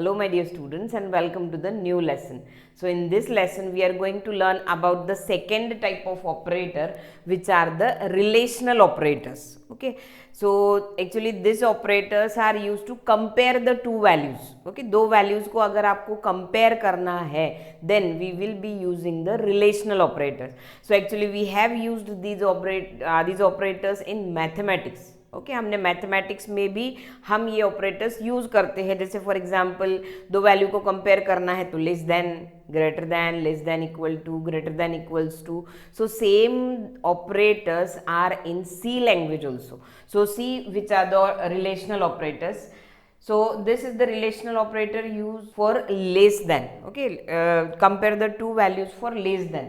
Hello my dear students and welcome to the new lesson. So in this lesson we are going to learn about the second type of operator, which are the relational operators. Okay, so actually these operators are used to compare the two values. Okay, दो values को अगर आपको compare करना है then we will be using the relational operators. So actually we have used these operators in mathematics. Okay हमने mathematics में भी हम ये ऑपरेटर्स यूज करते हैं. जैसे फॉर एग्जांपल दो वैल्यू को कंपेयर करना है तो less than, greater than, less than, equal to, greater than, equals to. So same operators are in C language also. So see which are the relational operators. So this is the relational operator used for less than. Okay, compare the two values for less than.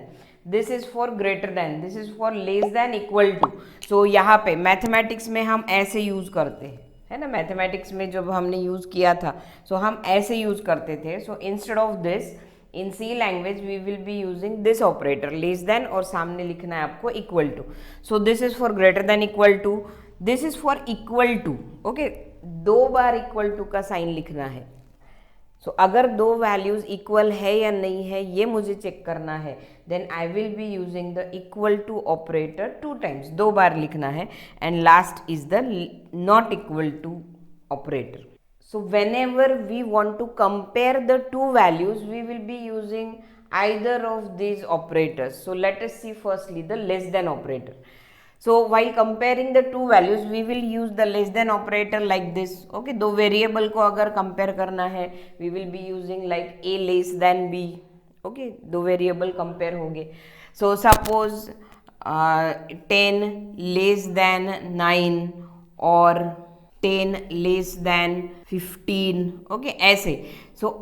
This is for greater than, this is for less than, equal to. So यहाँ पे mathematics में हम ऐसे use करते हैं, है ना. Mathematics में जब हमने यूज किया था सो हम ऐसे यूज करते थे. So instead of this in C language we will be using this operator less than or सामने लिखना है आपको equal to. So this is for greater than equal to, this is for equal to. Okay, दो बार equal to का sign लिखना है. सो अगर दो वैल्यूज इक्वल है या नहीं है ये मुझे चेक करना है, then I will be using the equal to operator two times, दो बार लिखना है. And last is the not equal to operator. So whenever we want to compare the two values we will be using either of these operators. So let us see firstly the less than operator. So while comparing the two values we will use the less than operator like this. Okay, दो variable को अगर compare करना है we will be using like a less than b. Okay, दो variable compare होंगे. So suppose 10 less than 9 और 10 less than 15. Okay, ऐसे. So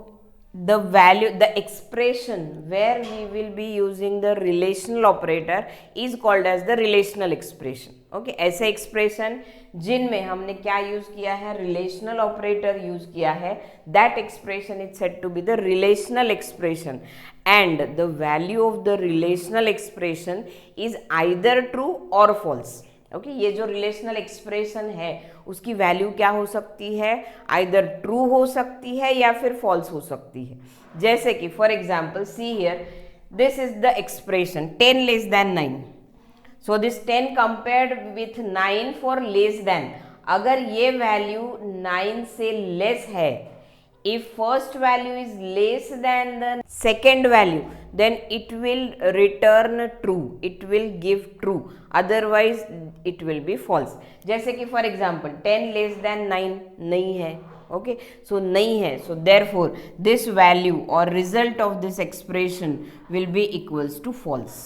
the value, the expression where we will be using the relational operator is called as the relational expression. Okay, ऐसे expression जिनमें हमने क्या use किया है, relational operator use किया है, that expression is said to be the relational expression and the value of the relational expression is either true or false. Okay, ये जो रिलेशनल एक्सप्रेशन है उसकी वैल्यू क्या हो सकती है, आइदर ट्रू हो सकती है या फिर फॉल्स हो सकती है. जैसे कि for example see here, this is the expression 10 less than 9. So this 10 compared with 9 for less than. अगर ये वैल्यू 9 से लेस है, if first value is less than the second value then it will return true, it will give true, otherwise it will be false. जैसे कि for example 10 less than 9 नहीं है. okay, so नहीं है, so therefore this value or result of this expression will be equals to false.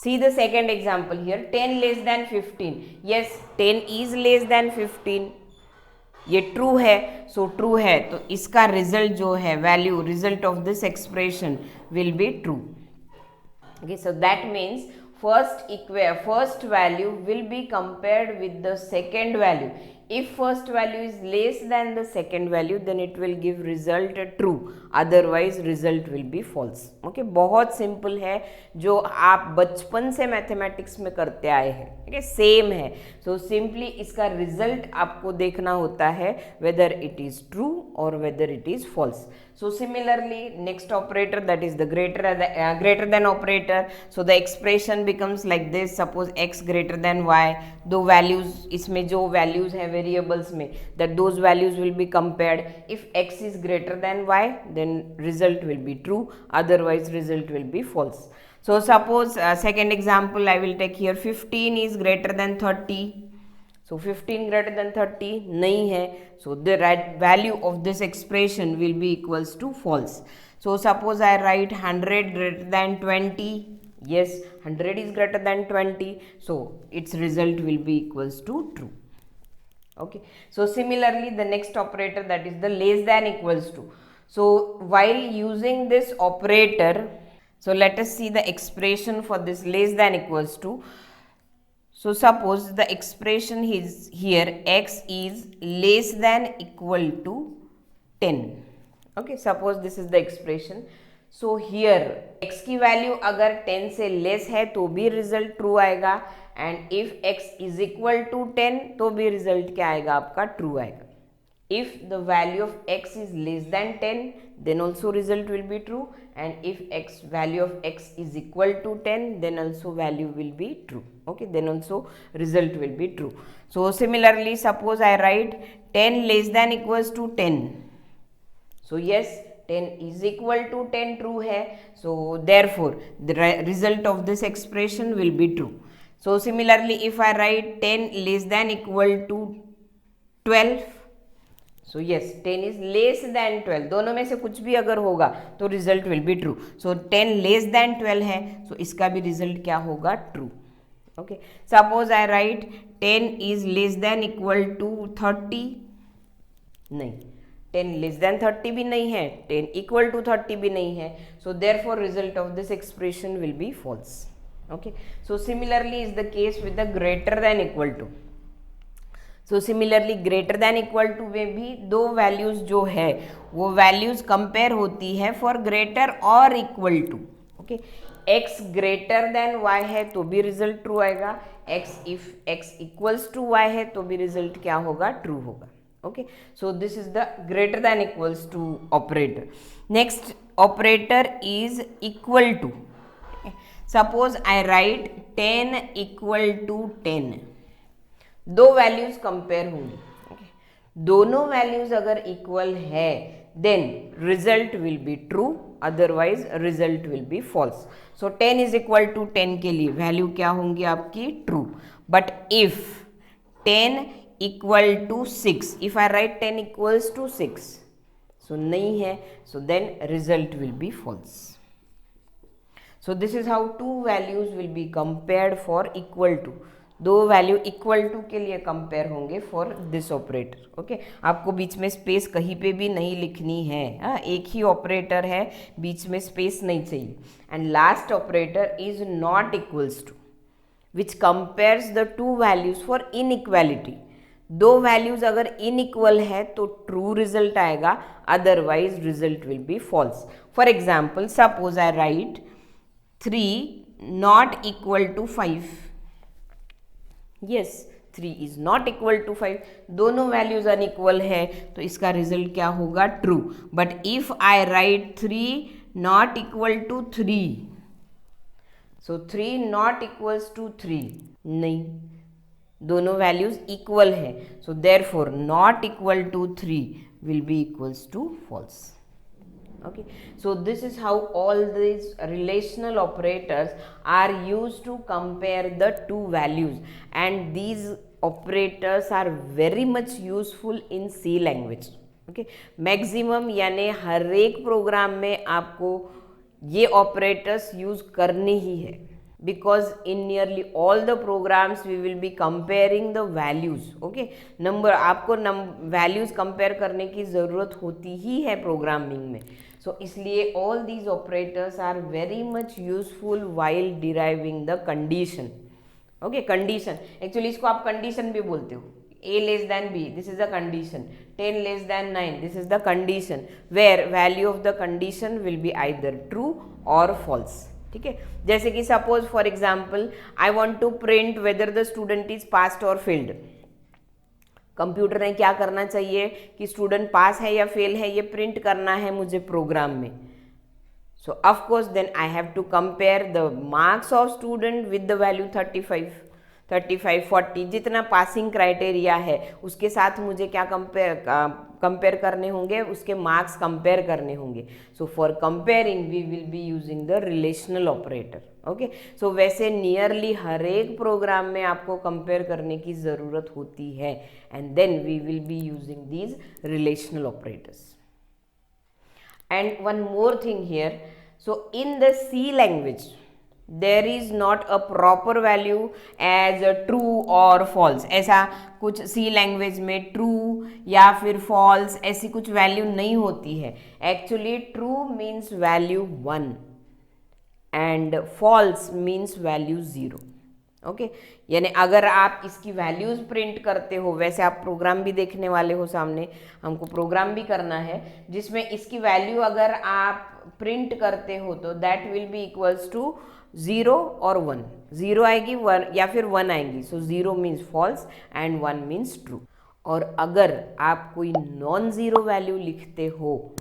See the second example here, 10 less than 15. yes, 10 is less than 15, ये true है. So true है तो इसका result जो है, value, result of this expression will be true. Okay, so that means first value will be compared with the second value. If first value is less than the second value then it will give result true, otherwise result will be false. okay, बहुत simple है, जो आप बचपन से mathematics में करते आए हैं. okay, सेम है. सो सिंपली इसका रिजल्ट आपको देखना होता है whether it is true or whether it is false. So similarly next operator, that is the greater than operator. So the expression becomes like this. suppose x greater than y, दो values, इसमें जो values है variables में, that those values will be compared. if x is greater than y then result will be true, otherwise result will be false. So suppose second example I will take here, 15 is greater than 30. So 15 greater than 30 नहीं है, so the value of this expression will be equals to false. So suppose I write 100 greater than 20. yes, 100 is greater than 20, so its result will be equals to true. okay, so similarly the next operator, that is the less than equals to. So while using this operator, so let us see the expression for this less than equals to. So suppose the expression is here, x is less than equal to 10. okay, suppose this is the expression. so here x की value अगर 10 से less है तो भी result true आएगा, and if x is equal to 10 तो भी result क्या आएगा आपका, ट्रू आएगा. if the value of x is less than 10, then also result will be true, and if value of x is equal to 10, then also value will be true. Okay, then also result will be true. So similarly, suppose I write 10 less than equals to 10. So yes, 10 is equal to 10 true है, so therefore the result of this expression will be true. So similarly, if I write 10 less than equal to 12, so yes, 10 is less than 12, दोनों में से कुछ भी अगर होगा तो result will be true. So 10 less than 12 है, so इसका भी result क्या होगा? True. Okay, suppose I write 10 is less than equal to 30, नहीं, 10 लेस देन 30 भी नहीं है, 10 इक्वल टू 30 भी नहीं है, so therefore result of this expression will be false. Okay, so similarly is the case with the greater than equal to. So similarly greater than equal to में भी दो values जो है वो वैल्यूज कंपेयर होती है for greater or equal to. Okay, x greater than y है तो भी रिजल्ट ट्रू आएगा, x इक्वल्स टू y है तो भी रिजल्ट क्या होगा? ट्रू होगा. Okay, so this is the greater than equals to operator. Next operator is equal to. Okay. Suppose I write 10 equal to 10. दो वैल्यूज कंपेयर होंगी. okay. दोनों वैल्यूज अगर इक्वल है then result will be true, otherwise result will be false. So 10 is equal to 10 के लिए value क्या होंगी आपकी? true. But if 10 equal to 6, if I write 10 equals to 6, so नहीं है, so then result will be false. So this is how two values will be compared for equal to. दो value equal to के लिए compare होंगे for this operator. Okay, आपको बीच में space कहीं पे भी नहीं लिखनी है. एक ही ऑपरेटर है, बीच में स्पेस नहीं चाहिए. And last operator is not equals to, which compares the two values for inequality. दो वैल्यूज अगर इनइक्वल है तो ट्रू रिजल्ट आएगा, otherwise result will be false. For example, suppose I write 3 not equal to 5. Yes, 3 is not equal to 5. दोनों values unequal है तो इसका result क्या होगा? True. But if I write 3 not equal to 3, so 3 not equals to 3, नहीं, दोनों values equal है, so therefore not equal to 3 will be equals to false. Okay, so this is how all these relational operators are used to compare the two values, and these operators are very much useful in C language. Okay, maximum यानी हर एक programme में आपको ये operators use करने ही है, because in nearly all the programs we will be comparing the values. okay, number आपको values compare करने की ज़रूरत होती ही है प्रोग्रामिंग में. सो इसलिए all these operators are very much useful while deriving the condition. okay, condition, actually इसको आप कंडीशन भी बोलते हो. a less than b, this is a condition. 10 less than 9, this is the condition where value of the condition will be either true or false. ठीक है, जैसे कि suppose for example I want to print whether the student is passed or failed. Computer ने क्या करना चाहिए कि student पास है या फेल है ये प्रिंट करना है मुझे प्रोग्राम में. So of course then I have to compare the marks of student with the value 35, 40, जितना पासिंग क्राइटेरिया है उसके साथ मुझे क्या कंपेयर करने होंगे, उसके मार्क्स कंपेयर करने होंगे. So for comparing we will be using the relational operator. Okay, so वैसे नियरली हर एक प्रोग्राम में आपको कंपेयर करने की ज़रूरत होती है, and then we will be using these relational operators. And one more thing here, so in the C language there is not a proper value as a true or false. ऐसा कुछ C language में true या फिर false ऐसी कुछ value नहीं होती है. Actually true means value 1 and false means value 0. Okay, यानी अगर आप इसकी वैल्यूज प्रिंट करते हो, वैसे आप प्रोग्राम भी देखने वाले हो सामने, हमको प्रोग्राम भी करना है जिसमें इसकी वैल्यू अगर आप प्रिंट करते हो तो that will be equals to 0 or 1. 0 आएगी 1 या फिर 1 आएगी. So 0 means false and 1 means true. और अगर आप कोई नॉन ज़ीरो वैल्यू लिखते हो,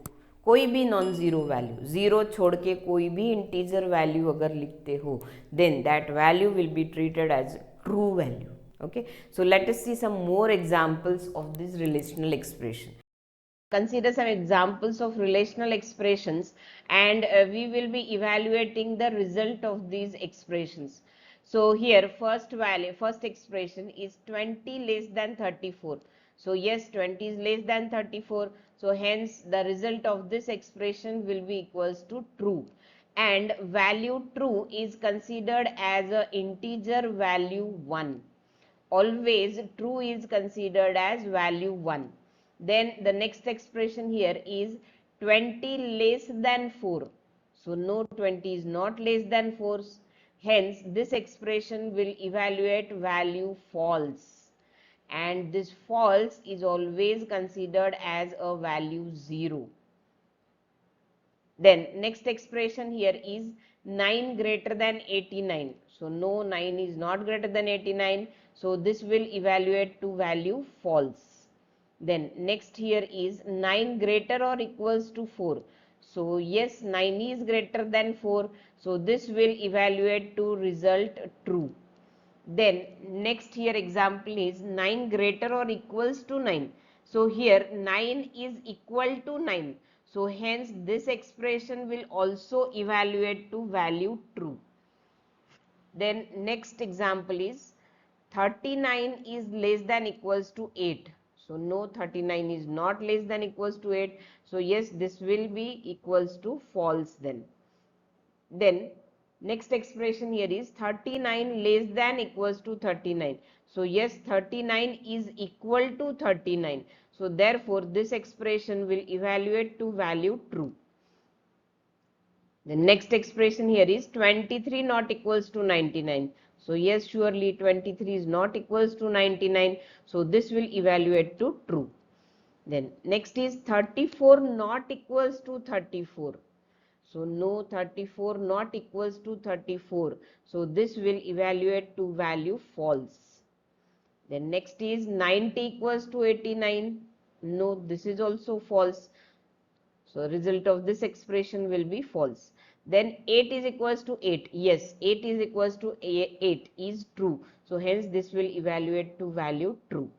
कोई भी नॉन ज़ीरो वैल्यू, ज़ीरो छोड़ के कोई भी इंटीजर वैल्यू अगर लिखते हो, then that value will be treated as true value. Okay, so let us see some more examples of this relational expression. Consider some examples of relational expressions, and we will be evaluating the result of these expressions. So here first expression is 20 less than 34. So yes, 20 is less than 34, so hence the result of this expression will be equals to true, and value true is considered as a integer value 1. Always true is considered as value 1. Then the next expression here is 20 less than 4. So no, 20 is not less than 4. Hence this expression will evaluate value false, and this false is always considered as a value 0. Then next expression here is 9 greater than 89. So no, 9 is not greater than 89. So this will evaluate to value false. Then next here is 9 greater or equals to 4. So yes, 9 is greater than 4. So this will evaluate to result true. Then next here example is 9 greater or equals to 9. So here 9 is equal to 9. So hence this expression will also evaluate to value true. Then next example is 39 is less than equals to 8. So no, 39 is not less than equals to 8. So yes, this will be equals to false then. Then next expression here is 39 less than equals to 39. So yes, 39 is equal to 39. So therefore this expression will evaluate to value true. The next expression here is 23 not equals to 99. So yes, surely 23 is not equals to 99. So this will evaluate to true. Then next is 34 not equals to 34. So no, 34 not equals to 34. So this will evaluate to value false. Then next is 90 equals to 89. No, this is also false. So result of this expression will be false. Then 8 is equals to 8. Yes, 8 is equals to 8 is true. So hence this will evaluate to value true.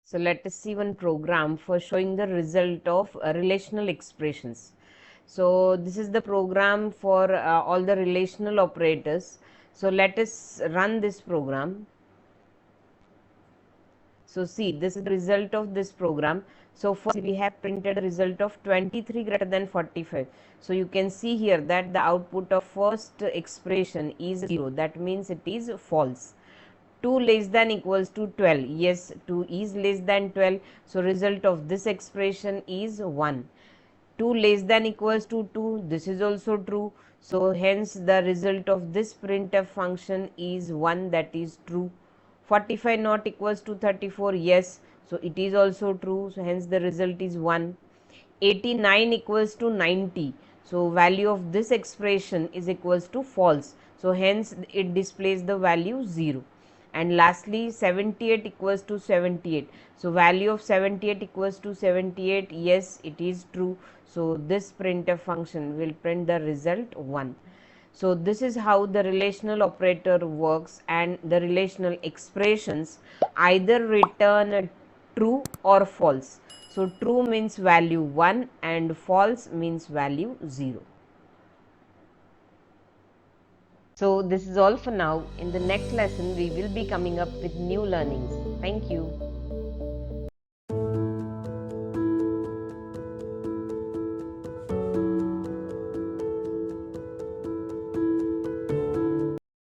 So let us see one program for showing the result of relational expressions. So this is the program for all the relational operators. So let us run this program. So see, this is the result of this program. So first we have printed a result of 23 greater than 45. So you can see here that the output of first expression is 0. That means it is false. 2 less than equals to 12. Yes, 2 is less than 12. So result of this expression is 1. 2 less than equals to 2. This is also true. So hence the result of this printf function is 1, that is true. 45 not equals to 34. Yes, so it is also true. So hence the result is 1. 89 equals to 90. So value of this expression is equals to false. So hence it displays the value 0. And lastly 78 equals to 78. So value of 78 equals to 78. Yes, it is true. So this printf function will print the result 1. So this is how the relational operator works, and the relational expressions either return true or false. So true means value 1 and false means value 0. So this is all for now. In the next lesson we will be coming up with new learnings. Thank you.